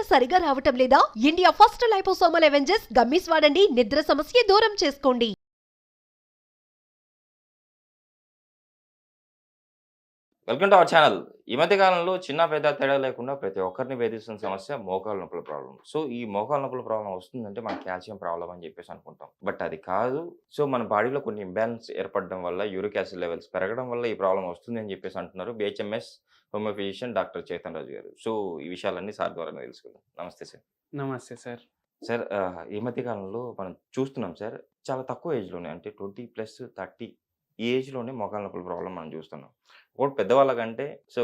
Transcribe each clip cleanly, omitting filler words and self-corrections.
సరిగా రావటం లేదా? India first liposomal Avengers gummies వాడండి, నిద్ర సమస్య దూరం చేసుకోండి. Welcome to our channel. ఈ మధ్య కాలంలో చిన్న పెద్ద తేడా లేకుండా ప్రతి ఒక్కరిని వేధిస్తున్న సమస్య మోకాళ్ళ నొప్పుల ప్రాబ్లమ్. సో, ఈ మోకాళ్ళ నొప్పుల ప్రాబ్లమ్ వస్తుందంటే మనకు కాల్షియం ప్రాబ్లమ్ అని చెప్పేసి అనుకుంటాం. బట్ అది కాదు. సో, మన బాడీలో కొన్ని ఇంబాలెన్స్ ఏర్పడడం వల్ల యూరిక్ యాసిడ్ లెవెల్స్ పెరగడం వల్ల ఈ ప్రాబ్లమ్ వస్తుంది అని చెప్పేసి అంటున్నారు. BHMS homeo physician doctor Chaitan Raju garu. So, ఈ విషయాలన్నీ సార్ ద్వారానే తెలుసుకుందాం. నమస్తే సార్. నమస్తే సార్. సార్ ఈ మధ్య కాలంలో మనం చూస్తున్నాం సార్. చాలా తక్కువ ఏజ్‌లోనే అంటే 20+30 ఈ ఏజ్‌లోనే మోకాళ్ళ నొప్పుల ప్రాబ్లమ్ మనం చూస్తున్నాం. ఒకటి పెద్దవాళ్ళకంటే సో,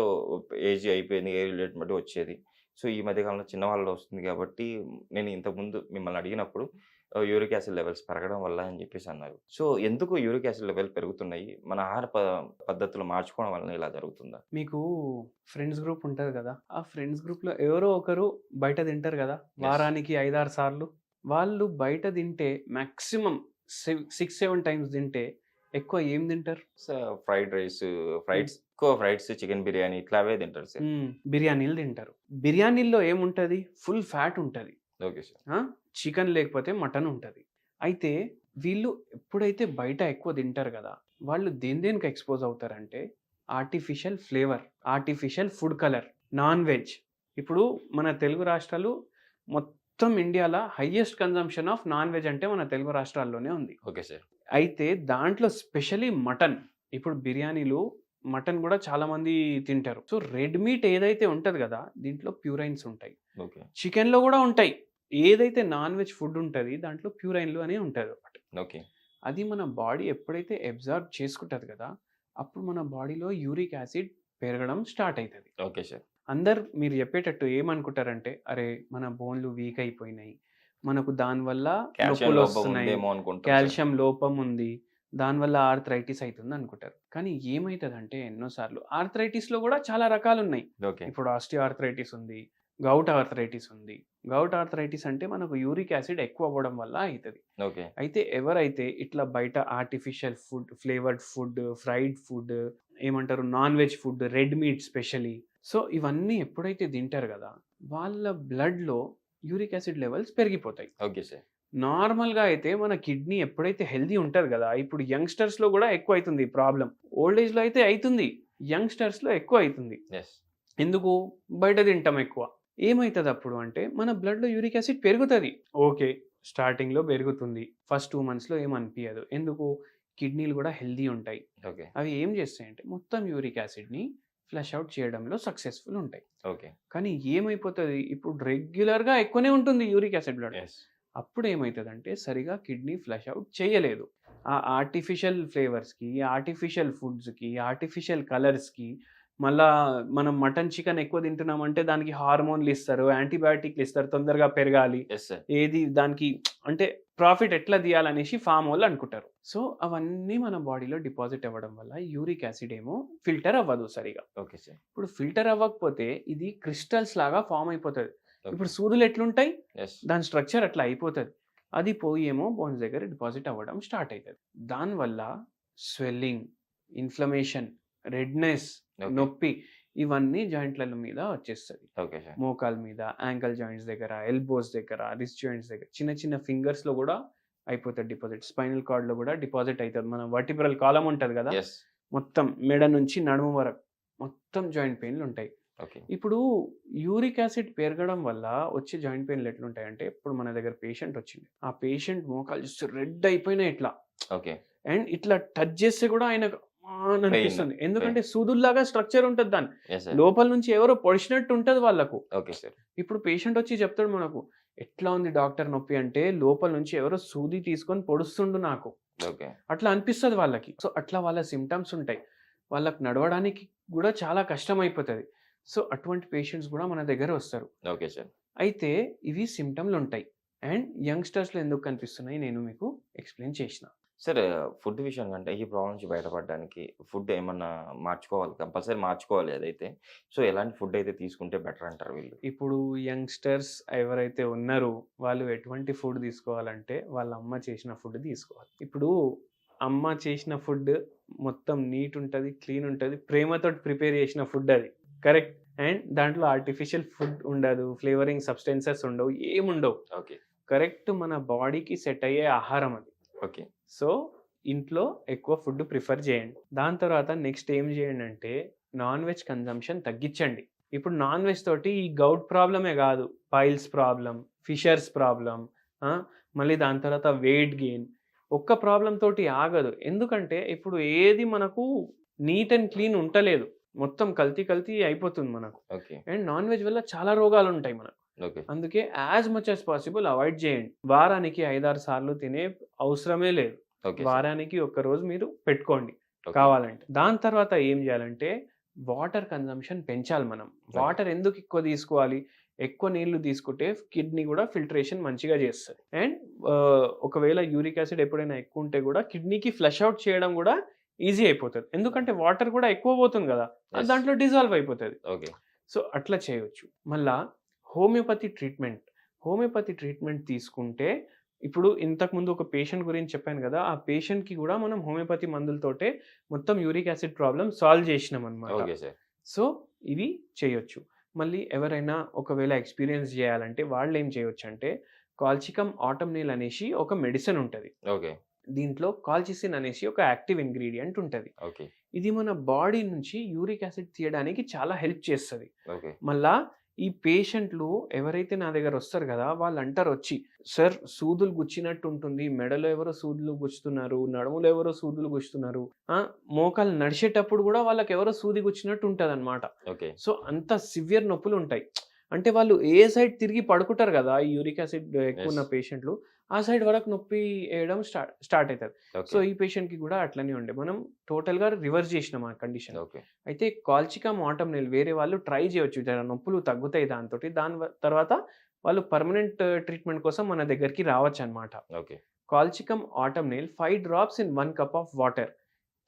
ఏజ్ అయిపోయింది. ఏజ్ రిలేట్ బట్టి వచ్చేది. సో, ఈ మధ్య కాలంలో చిన్నవాళ్ళలో వస్తుంది కాబట్టి నేను ఇంతకుముందు మిమ్మల్ని అడిగినప్పుడు యూరిక్ యాసిడ్ లెవెల్స్ పెరగడం వల్ల అని చెప్పేసి అన్నారు. సో, ఎందుకు యూరిక్ యాసిడ్ లెవెల్ పెరుగుతున్నాయి? మన ఆహార పద్ధతులు మార్చుకోవడం వలన ఇలా జరుగుతుందా? మీకు ఫ్రెండ్స్ గ్రూప్ ఉంటది కదా! ఆ ఫ్రెండ్స్ గ్రూప్‌లో ఎవరో ఒకరు బయట తింటారు కదా! వారానికి 5, 6 సార్లు. వాళ్ళు బయట తింటే మాక్సిమం 6, 7 టైమ్స్ తింటే ఎక్కువ ఏం తింటారు? ఫ్రైడ్ రైస్, ఎక్కువ ఫ్రైడ్స్, చికెన్ బిర్యానీ ఇట్లా అవే తింటారు సార్. బిర్యానీలు తింటారు. బిర్యానీల్లో ఏముంటది? ఫుల్ ఫ్యాట్ ఉంటది. Okay sir. చికెన్ లేకపోతే మటన్ ఉంటది. అయితే వీళ్ళు ఎప్పుడైతే బయట ఎక్కువ తింటారు కదా! వాళ్ళు దేనికి ఎక్స్‌పోజ్ అవుతారంటే artificial flavour, artificial food colour, non veg. ఇప్పుడు మన తెలుగు రాష్ట్రాలు మొత్తం ఇండియాలో highest consumption of non veg అంటే మన తెలుగు రాష్ట్రాల్లోనే ఉంది. Okay sir. అయితే దాంట్లో స్పెషల్లీ మటన్. ఇప్పుడు బిర్యానీలు మటన్ కూడా చాలా మంది తింటారు. సో, రెడ్ మీట్ ఏదైతే ఉంటది కదా! దీంట్లో ప్యూరైన్స్ ఉంటాయి. ఓకే. చికెన్‌లో కూడా ఉంటాయి. ఏదైతే నాన్ వెజ్ ఫుడ్ ఉంటది దాంట్లో ప్యూరైన్‌లు అని ఉంటది ఒకటి. ఓకే. అది మన బాడీ ఎప్పుడైతే అబ్జార్బ్ చేసుకుంటది కదా! అప్పుడు మన బాడీలో యూరిక్ యాసిడ్ పెరగడం స్టార్ట్ అయితది. Okay sir. అందరు మీరు చెప్పేటట్టు ఏమనుకుంటారంటే, అరే మన బోన్‌లు వీక్ అయిపోయినాయి. మనకు దానివల్ల కాల్షియం లోపం నొప్పులొస్తున్నాయి. ఉందేమో అనుకుంటాం సార్. కాల్షియం లోపం ఉంది. దానివల్ల ఆర్థరైటిస్ అయితుంది అనుకుంటారు. కానీ ఏమైతదంటే ఎన్నో సార్లు ఆర్థరైటిస్‌లో కూడా చాలా రకాలున్నాయి. ఓకే. ఇప్పుడు ఆస్టియో ఆర్థరైటిస్ ఉంది. గౌట్ ఆర్థరైటిస్ ఉంది. గౌట్ ఆర్థరైటిస్ అంటే మనకు యూరిక్ యాసిడ్ ఎక్కువ అవ్వడం వల్ల అయితది. ఓకే. అయితే ఎవరైతే ఇట్లా బయట artificial food, flavoured food, fried food, ఏమంటారు non veg food, red meat specially. So, ఇవన్నీ ఎప్పుడైతే తింటారు కదా! వాళ్ళ బ్లడ్‌లో యూరిక్ యాసిడ్ లెవెల్స్ పెరిగిపోతాయి. Okay sir. నార్మల్‌గా అయితే మన కిడ్నీ ఎప్పుడైతే హెల్తీ ఉంటది కదా! ఇప్పుడు యంగ్‌స్టర్స్‌లో కూడా ఎక్కువ అయితుంది ఈ ప్రాబ్లమ్. ఓల్డ్ ఏజ్‌లో అయితే అయితుంది. యంగ్‌స్టర్స్‌లో ఎక్కువ అయితుంది. యెస్. ఎందుకు? బయట తింటాం ఎక్కువ. ఏమైతది అప్పుడు అంటే మన బ్లడ్‌లో యూరిక్ యాసిడ్ పెరుగుతది. ఓకే. స్టార్టింగ్‌లో పెరుగుతుంది. ఫస్ట్ 2 మంత్స్‌లో ఏం అనిపియదు. ఎందుకు? కిడ్నీలు కూడా హెల్తీ ఉంటాయి. ఓకే. అవి ఏం చేస్తాయంటే మొత్తం యూరిక్ యాసిడ్‌ని ఫ్లష్ ఔట్ చేయడంలో సక్సెస్‌ఫుల్ ఉంటాయి. ఓకే. కానీ ఏమైపోతది? ఇప్పుడు రెగ్యులర్‌గా ఎక్కువనే ఉంటుంది యూరిక్ యాసిడ్ బ్లడ్. యెస్. అప్పుడు ఏమైతదంటే సరిగా కిడ్నీ ఫ్లష్ ఔట్ చేయలేదు. ఆ ఆర్టిఫిషియల్ ఫ్లేవర్స్‌కి, ఆర్టిఫిషియల్ ఫుడ్స్‌కి, ఆర్టిఫిషియల్ కలర్స్‌కి మళ్ళా మనం మటన్, చికెన్ ఎక్కువ తింటున్నామంటే దానికి హార్మోన్‌లు ఇస్తారు, యాంటీబయాటిక్‌లు ఇస్తారు తొందరగా పెరగాలి. Yes sir. ఏది దానికి అంటే ప్రాఫిట్ ఎట్లా తీయాలనేసి ఫార్మ్ వోళ్ళు అనుకుంటారు. సో, అవన్నీ మన బాడీలో డిపాజిట్ అవ్వడం వల్ల యూరిక్ యాసిడ్ ఏమో ఫిల్టర్ అవ్వదు సరిగా. Okay sir. ఇప్పుడు ఫిల్టర్ అవ్వకపోతే ఇది క్రిస్టల్స్ లాగా ఫార్మ్ అయిపోతది. ఓకే. ఇప్పుడు సూదులు ఎట్లుంటాయి? యెస్. దాని స్ట్రక్చర్ అట్లా అయిపోతది. అది పోయి ఏమో బోన్స్ దగ్గర డిపాజిట్ అవ్వడం స్టార్ట్ అయితది. దానివల్ల స్వెల్లింగ్, ఇన్‌ఫ్లమేషన్, రెడ్‌నెస్, ఓకే. నొప్పి ఇవన్నీ జాయింట్‌ల మీద వచ్చేస్తది. Okay sir. మోకాళ్ళ మీద, యాంకిల్ జాయింట్స్ దగ్గర, ఎల్బోస్ దగ్గర, రిస్ట్ జాయింట్స్ దగ్గర, చిన్న చిన్న ఫింగర్స్‌లో కూడా అయిపోతది డిపాజిట్. స్పైనల్ కార్డ్‌లో కూడా డిపాజిట్ అయితది. మన వర్టిబ్రల్ కాలమ్ ఉంటది కదా! యెస్. మొత్తం మెడ నుంచి నడుము వరకు మొత్తం జాయింట్ పెయిన్‌లు ఉంటాయి. ఓకే. ఇప్పుడు యూరిక్ యాసిడ్ పెరగడం వల్ల వచ్చే జాయింట్ పెయిన్‌లు ఎట్లుంటాయంటే, ఇప్పుడు మన దగ్గర పేషెంట్ వచ్చింది. ఆ పేషెంట్ మోకాలు చూస్తే రెడ్ అయిపోయినాయి ఇట్లా. ఓకే. అండ్ ఇట్లా టచ్ చేస్తే కూడా ఆయనకు అని అనిపిస్తుంది. పెయిన్. ఎందుకంటే సూదుల్లాగా స్ట్రక్చర్ ఉంటది దాని. Yes sir. లోపల నుంచి ఎవరో పొడిచినట్టు ఉంటది వాళ్ళకు. Okay sir. ఇప్పుడు పేషెంట్ వచ్చి చెప్తాడు మనకు, "ఎట్లా ఉంది డాక్టర్ నొప్పి" అంటే, "లోపల నుంచి ఎవరో సూది తీసుకొని పొడుస్తుండు నాకు." ఓకే. అట్లా అనిపిస్తది వాళ్ళకి. సో, అట్లా వాళ్ళ సింప్టమ్స్ ఉంటాయి. వాళ్ళకి నడవడానికి కూడా చాలా కష్టమైపోతది. సో, అటువంటి పేషెంట్స్ కూడా మన దగ్గర వస్తారు. Okay sir. అయితే ఇవి సింప్టమ్‌లు ఉంటాయి. అండ్ యంగ్‌స్టర్స్‌లో ఎందుకు కనిపిస్తున్నాయి నేను మీకు ఎక్స్‌ప్లెయిన్ చేసిన. సార్ ఫుడ్ విషయం కంటే ఈ ప్రాబ్లమ్ నుంచి బయటపడడానికి ఫుడ్ ఏమన్నా మార్చుకోవాలి. కంపల్సరీ మార్చుకోవాలి అదైతే. సో, ఎలాంటి ఫుడ్ అయితే తీసుకుంటే బెటర్ అంటారు వీళ్ళు? ఇప్పుడు యంగ్‌స్టర్స్ ఎవరైతే ఉన్నారో వాళ్ళు ఎటువంటి ఫుడ్ తీసుకోవాలంటే వాళ్ళ అమ్మ చేసిన ఫుడ్ తీసుకోవాలి. ఇప్పుడు అమ్మ చేసిన ఫుడ్ మొత్తం నీట్ ఉంటది, క్లీన్ ఉంటది. ప్రేమతోటి ప్రిపేర్ చేసిన ఫుడ్ అది. కరెక్ట్. అండ్ దాంట్లో ఆర్టిఫిషియల్ ఫుడ్ ఉండదు, ఫ్లేవరింగ్ సబ్స్టెన్సెస్ ఉండవు, ఏముండవు. ఓకే. కరెక్ట్ మన బాడీకి సెట్ అయ్యే ఆహారం అది. ఓకే. సో ఇంట్లో ఎక్కువ ఫుడ్ ప్రిఫర్ చేయండి. దాని తర్వాత నెక్స్ట్ ఏం చేయండి అంటే నాన్ వెజ్ కన్జంప్షన్ తగ్గించండి. ఇప్పుడు నాన్ వెజ్ తోటి ఈ గౌట్ ప్రాబ్లమే కాదు, పైల్స్ ప్రాబ్లం, ఫిషర్స్ ప్రాబ్లం, మళ్ళీ దాని తర్వాత వెయిట్ గెయిన్, ఒక్క ప్రాబ్లం తోటి ఆగదు. ఎందుకంటే ఇప్పుడు ఏది మనకు నీట్ అండ్ క్లీన్ ఉంటలేదు, మొత్తం కల్తీ అయిపోతుంది మనకు. ఓకే. అండ్ నాన్ వెజ్ వల్ల చాలా రోగాలు ఉంటాయి మనకు. ఓకే. అందుకే as much as possible avoid చేయండి. వారానికి 5-6 సార్లు తినే అవసరమే లేదు. ఓకే. వారానికి ఒక్క రోజు మీరు పెట్టుకోండి ఓకే. కావాలంటే. దాని తర్వాత ఏం చేయాలంటే వాటర్ కన్జంప్షన్ పెంచాలి మనం. వాటర్ ఎందుకు ఎక్కువ తీసుకోవాలి? ఎక్కువ నీళ్లు తీసుకుంటే కిడ్నీ కూడా ఫిల్టరేషన్ మంచిగా చేస్తుంది. అండ్ ఒకవేళ యూరిక్ యాసిడ్ ఎప్పుడైనా ఎక్కువ ఉంటే కూడా కిడ్నీకి ఫ్లష్ అవుట్ చేయడం కూడా ఈజీ అయిపోతుంది. ఎందుకంటే వాటర్ కూడా ఎక్కువ పోతుంది కదా, అది Yes. దాంట్లో డిజాల్వ్ అయిపోతుంది. ఓకే. సో అట్లా చేయొచ్చు. మళ్ళా హోమియోపతి ట్రీట్మెంట్ తీసుకుంటే, ఇప్పుడు ఇంతకుముందు ఒక పేషెంట్ గురించి చెప్పాను కదా, ఆ పేషెంట్కి కూడా మనం హోమియోపతి మందులతోటే మొత్తం యూరిక్ యాసిడ్ ప్రాబ్లం సాల్వ్ చేసినాం అనమాట. Okay sir. సో ఇవి చేయొచ్చు. మళ్ళీ ఎవరైనా ఒకవేళ ఎక్స్పీరియన్స్ చేయాలంటే వాళ్ళు ఏం చేయొచ్చు అంటే కాల్చికమ్ ఆటమ్నేల్ అనేసి ఒక మెడిసిన్ ఉంటుంది. ఓకే. దీంట్లో కాల్చిసిన్ అనేసి ఒక యాక్టివ్ ఇంగ్రీడియంట్ ఉంటుంది. ఓకే. ఇది మన బాడీ నుంచి యూరిక్ యాసిడ్ తీయడానికి చాలా హెల్ప్ చేస్తుంది. ఓకే. మళ్ళా ఈ పేషెంట్లు ఎవరైతే నా దగ్గర వస్తారు కదా, వాళ్ళు అంటారు వచ్చి, సార్ సూదులు గుచ్చినట్టు ఉంటుంది, మెడలో ఎవరో సూదులు గుచ్చుతున్నారు, నడుములో ఎవరో సూదులు గుచ్చుతున్నారు, మోకాలు నడిచేటప్పుడు కూడా వాళ్ళకి ఎవరో సూది గుచ్చినట్టు ఉంటుంది అనమాట. ఓకే. సో అంత సివియర్ నొప్పులు ఉంటాయి. అంటే వాళ్ళు ఏ సైడ్ తిరిగి పడుకుంటారు కదా, ఈ యూరిక్ యాసిడ్ ఎక్కువ ఉన్న Yes. పేషెంట్లు, ఆ సైడ్ వరకు నొప్పి వేయడం స్టార్ట్ అవుతుంది. So okay. ఈ పేషెంట్కి కూడా అట్లనే ఉండే, మనం టోటల్గా రివర్స్ చేసినాం ఆ కండిషన్. ఓకే. అయితే కాల్చికమ్ ఆటమ్నేల్ వేరే వాళ్ళు ట్రై చేయొచ్చు, జర నొప్పులు తగ్గుతాయి దాంతో. తర్వాత వాళ్ళు పర్మనెంట్ ట్రీట్మెంట్ కోసం మన దగ్గరికి రావచ్చు అనమాట. Okay. Colchicum autumnale 5 drops in 1 cup of water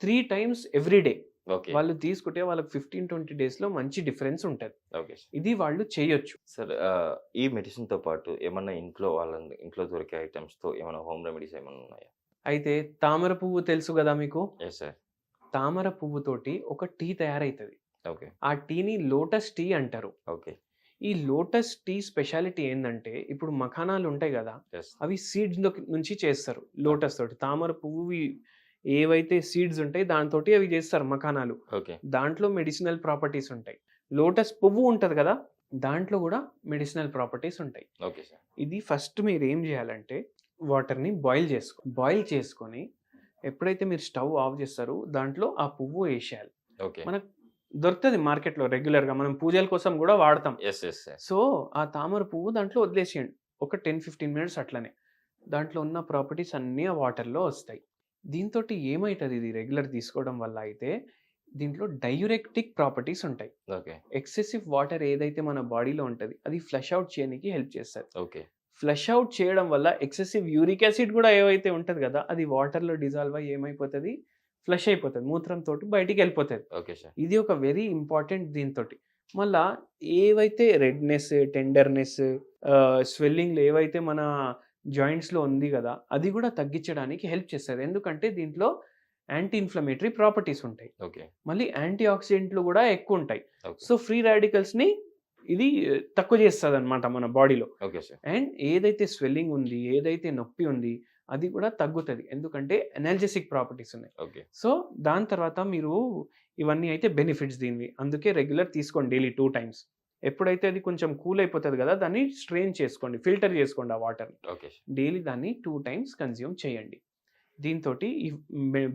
3 times every day okay. వాళ్ళు తీసుకుంటే వాళ్ళకి 15-20 డేస్లో మంచి డిఫరెన్స్ ఉంటుంది. ఓకే. ఇది వాళ్ళు చేయొచ్చు. సార్ ఈ మెడిసిన్‌తో పాటు ఏమన్నా ఇంట్లో దొరికే ఐటెమ్స్‌తో ఏమైనా హోమ్ రెమెడీస్ ఏమన్నా ఉన్నాయా? అయితే తామర పువ్వు తెలుసు కదా మీకు, యెస్ సార్. తామర పువ్వుతోటి ఒక టీ తయారవుతుంది. ఓకే. ఆ టీని లోటస్ టీ అంటారు. ఓకే. ఈ లోటస్ టీ స్పెషాలిటీ ఏంటంటే, ఇప్పుడు మఖానాలు ఉంటాయి కదా, యెస్. అవి సీడ్స్ నుంచి చేస్తారు లోటస్ తోటి. తామర పువ్వు ఏవైతే సీడ్స్ ఉంటాయి దాంతో అవి చేస్తారు మఖానాలు. ఓకే. దాంట్లో మెడిసినల్ ప్రాపర్టీస్ ఉంటాయి. లోటస్ పువ్వు ఉంటుంది కదా, దాంట్లో కూడా మెడిసినల్ ప్రాపర్టీస్ ఉంటాయి. Okay sir. ఇది ఫస్ట్ మీరు ఏం చేయాలంటే వాటర్ని బాయిల్ చేసుకొని ఎప్పుడైతే మీరు స్టవ్ ఆఫ్ చేస్తారో దాంట్లో ఆ పువ్వు వేసేయాలి. ఓకే. మనకు దొరుకుతుంది మార్కెట్లో రెగ్యులర్గా, మనం పూజల కోసం కూడా వాడతాం. యెస్. Yes sir. సో ఆ తామర పువ్వు దాంట్లో వదిలేసేయండి ఒక 10-15 మినిట్స్ అట్లనే. దాంట్లో ఉన్న ప్రాపర్టీస్ అన్నీ ఆ వాటర్లో వస్తాయి. దీంతో ఏమవుతుంది, ఇది రెగ్యులర్ తీసుకోవడం వల్ల అయితే దీంట్లో డయూరెక్టిక్ ప్రాపర్టీస్ ఉంటాయి. ఓకే. ఎక్సెసివ్ వాటర్ ఏదైతే మన బాడీలో ఉంటుంది అది ఫ్లష్ అవుట్ చేయడానికి హెల్ప్ చేస్తుంది. ఓకే. ఫ్లష్ అవుట్ చేయడం వల్ల ఎక్సెసివ్ యూరిక్ యాసిడ్ కూడా ఏవైతే ఉంటుంది కదా, అది వాటర్లో డిజాల్వ్ అయ్యి ఏమైపోతుంది, ఫ్లష్ అయిపోతుంది, మూత్రంతో బయటికి వెళ్ళిపోతుంది. Okay sir. ఇది ఒక వెరీ ఇంపార్టెంట్ దీంతో. మళ్ళా ఏవైతే రెడ్నెస్, టెండర్నెస్, స్వెల్లింగ్లు ఏవైతే మన జాయింట్స్లో ఉంది కదా, అది కూడా తగ్గించడానికి హెల్ప్ చేస్తుంది. ఎందుకంటే దీంట్లో యాంటీ ఇన్ఫ్లమేటరీ ప్రాపర్టీస్ ఉంటాయి, ఓకే. మళ్ళీ యాంటీ ఆక్సిడెంట్లు కూడా ఎక్కువ ఉంటాయి. ఓకే. సో ఫ్రీ రాడికల్స్ని ఇది తక్కువ చేస్తుంది అనమాట మన బాడీలో. Okay sir. అండ్ ఏదైతే స్వెల్లింగ్ ఉంది, ఏదైతే నొప్పి ఉంది, అది కూడా తగ్గుతుంది. ఎందుకంటే ఎనర్జెసిక్ ప్రాపర్టీస్ ఉన్నాయి. ఓకే. సో దాని తర్వాత మీరు ఇవన్నీ అయితే బెనిఫిట్స్ దీనివి. అందుకే రెగ్యులర్ తీసుకోండి, డైలీ 2 times. ఎప్పుడైతే అది కొంచెం కూల్ అయిపోతుంది కదా, దాన్ని స్ట్రెయిన్ చేసుకోండి, ఫిల్టర్ చేసుకోండి ఆ వాటర్ని. Okay sir. డైలీ దాన్ని 2 times కన్జ్యూమ్ చేయండి. దీంతో ఈ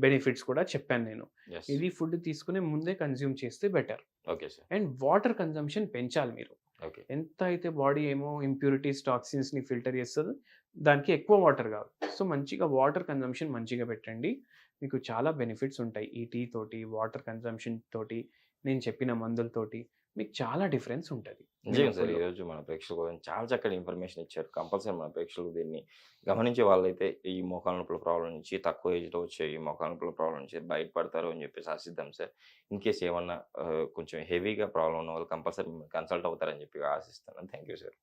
బెనిఫిట్స్ కూడా చెప్పాను నేను. యెస్. ఇది ఫుడ్ తీసుకునే ముందే కన్జ్యూమ్ చేస్తే better. Okay sir. And water consumption పెంచాలి మీరు. ఓకే. ఎంత అయితే బాడీ ఏమో ఇంప్యూరిటీస్, టాక్సిన్స్ని ఫిల్టర్ చేస్తుందో దానికి ఎక్కువ వాటర్ కావాలి. సో మంచిగా వాటర్ కన్జంప్షన్ మంచిగా పెట్టండి, మీకు చాలా బెనిఫిట్స్ ఉంటాయి. ఈ టీ తోటి, వాటర్ కన్జంప్షన్ తోటి, నేను చెప్పిన మందులతోటి మీకు చాలా డిఫరెన్స్ ఉంటుంది. నిజంగా సార్, ఈరోజు మన ప్రేక్షకుల కోసం చాలా చక్కటి ఇన్ఫర్మేషన్ ఇచ్చారు. కంపల్సరీ మన ప్రేక్షకులు దీన్ని గమనించే వాళ్ళైతే ఈ మోకాళ్ళ నొప్పుల ప్రాబ్లం నుంచి, తక్కువ ఏజ్లో వచ్చే ఈ మోకాళ్ళ నొప్పుల ప్రాబ్లం నుంచి బయటపడతారు అని చెప్పేసి ఆశిద్దాం సార్. ఇన్ కేస్ ఏమన్నా కొంచెం హెవీగా ప్రాబ్లం ఉన్న వాళ్ళు కంపల్సరీ కన్సల్ట్ అవుతారని చెప్పి ఆశిస్తాను. Thank you sir.